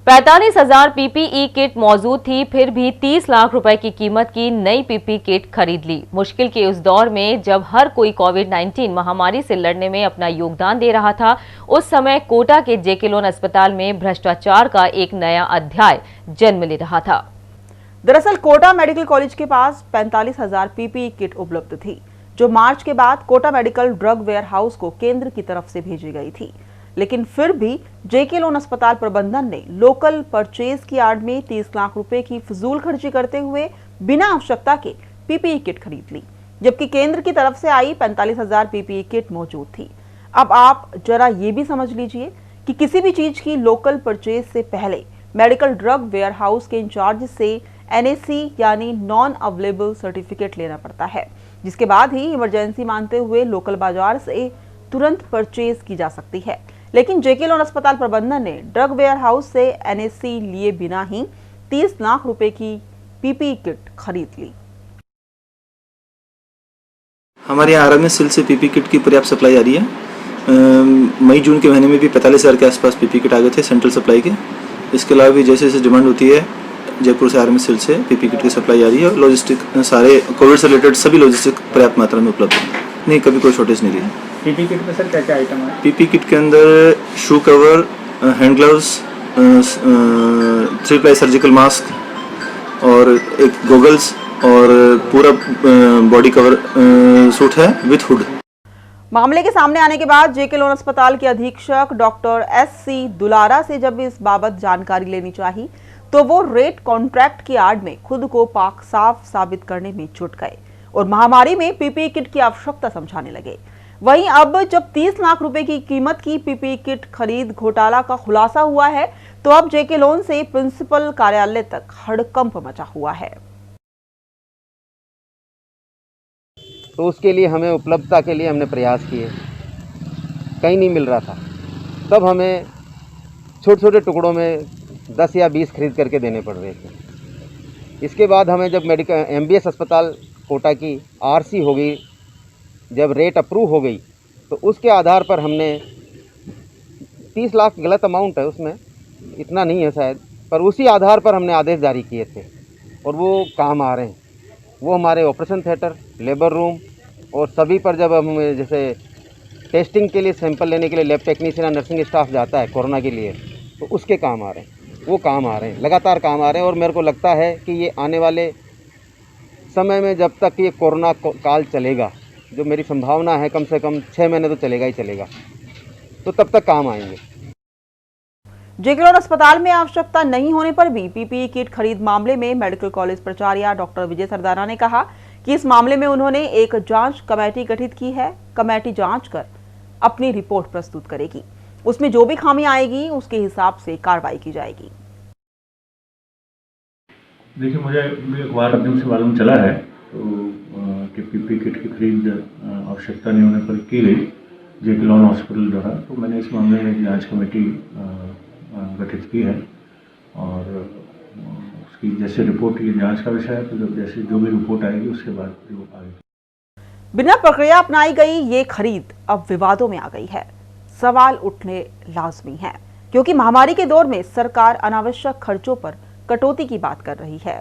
45,000 PPE kit मौजूद थी, फिर भी 30 लाख रुपए की कीमत की नई पीपीई किट खरीद ली। मुश्किल के उस दौर में जब हर कोई कोविड-19 महामारी से लड़ने में अपना योगदान दे रहा था, उस समय कोटा के जेके लोन अस्पताल में भ्रष्टाचार का एक नया अध्याय जन्म ले रहा था। दरअसल कोटा मेडिकल कॉलेज के पास 45,000 पीपीई किट उपलब्ध थी, जो मार्च के बाद Kota medical drug warehouse को केंद्र की तरफ से भेजी गई थी। लेकिन फिर भी जेके लोन अस्पताल प्रबंधन ने लोकल परचेज की आड़ में 30 लाख रुपए की फजूल खर्ची करते हुए बिना आवश्यकता के पीपीई किट खरीद ली, जबकि केंद्र की तरफ से आई 45,000 पीपीई किट मौजूद थी। अब आप जरा ये भी समझ लीजिए कि किसी भी चीज की लोकल परचेज से पहले मेडिकल ड्रग वेयर हाउस के इंचार्ज से एनएसी यानी नॉन अवेलेबल सर्टिफिकेट लेना पड़ता है, जिसके बाद ही इमरजेंसी मानते हुए लोकल बाजार से तुरंत परचेज की जा सकती है। लेकिन जेके लोन अस्पताल प्रबंधन ने ड्रग वेयर हाउस से एनएसी लिए बिना ही 30 लाख रुपए की पीपीई किट खरीद ली। हमारे यहाँ आरएमएस सेल से पीपीई किट की पर्याप्त सप्लाई आ रही है। मई जून के महीने में भी 45,000 के आसपास पीपीई किट आ गए थे सेंट्रल सप्लाई के। इसके अलावा भी जैसे जैसे डिमांड होती है, जयपुर से आरएमएस सेल से पीपीई किट की सप्लाई आ रही है। लॉजिस्टिक सारे कोविड से रिलेटेड सभी लॉजिस्टिक पर्याप्त मात्रा में उपलब्ध है, नहीं कभी कोई शॉर्टेज नहीं रही। पीपीई किट में सर क्या क्या आइटम है? पीपीई किट के अंदर shoe cover, hand gloves, 3 ply surgical mask और एक गोगल्स और पूरा बॉडी कवर सूट है विथ हुड। मामले के सामने आने के बाद जेके लोन अस्पताल के अधीक्षक डॉक्टर एससी दुलारा से जब इस बाबत जानकारी लेनी चाहिए तो वो रेट कॉन्ट्रैक्ट की आड़ में खुद को पाक साफ साबित करने में जुट गए और महामारी में पीपीई किट की आवश्यकता समझाने लगे। वहीं अब जब 30 लाख रुपए की कीमत की पीपीई किट खरीद घोटाला का खुलासा हुआ है, तो अब जेके लोन से प्रिंसिपल कार्यालय तक हड़कंप मचा हुआ है। तो उसके लिए हमें उपलब्धता के लिए हमने प्रयास किए, कहीं नहीं मिल रहा था। तब हमें छोटे छोटे टुकड़ों में 10 या 20 खरीद करके देने पड़ रहे थे। इसके बाद हमें जब मेडिकल एमबीएस अस्पताल कोटा की आरसी हो गई, जब रेट अप्रूव हो गई, तो उसके आधार पर हमने 30 लाख गलत अमाउंट है, उसमें इतना नहीं है शायद, पर उसी आधार पर हमने आदेश जारी किए थे और वो काम आ रहे हैं। वो हमारे ऑपरेशन थिएटर, लेबर रूम और सभी पर जब हम जैसे टेस्टिंग के लिए सैंपल लेने के लिए लैब टेक्नीशियन या नर्सिंग स्टाफ जाता है कोरोना के लिए, तो उसके काम आ रहे हैं, वो काम आ रहे हैं, लगातार काम आ रहे हैं। और मेरे को लगता है कि ये आने वाले समय में जब तक ये कोरोना काल चलेगा, जो मेरी संभावना है कम से कम 6 महीने तो चलेगा ही चलेगा, तो तब तक काम आएंगे। जेके लोन अस्पताल में आवश्यकता नहीं होने पर भी पीपीई किट खरीद मामले में मेडिकल कॉलेज प्राचार्य डॉक्टर विजय सरदाना ने कहा कि इस मामले में उन्होंने एक जांच कमेटी गठित की है। कमेटी जांच कर अपनी रिपोर्ट प्रस्तुत करेगी, उसमें जो भी खामी आएगी उसके हिसाब से कार्रवाई की जाएगी। देखिए, मुझे अखबार माध्यम से मालूम चला है कि पीपीई किट की खरीद आवश्यकता नहीं होने पर की गई जेके लोन हॉस्पिटल द्वारा। तो मैंने इस मामले में एक जांच कमेटी गठित की है और उसकी जैसे रिपोर्ट, ये जांच का विषय है, तो जब जैसे जो भी रिपोर्ट आएगी उसके बाद जो आगे। बिना प्रक्रिया अपनाई गई ये खरीद अब विवादों में आ गई है। सवाल उठने लाजमी है, क्योंकि महामारी के दौर में सरकार अनावश्यक खर्चों पर कटौती की बात कर रही है।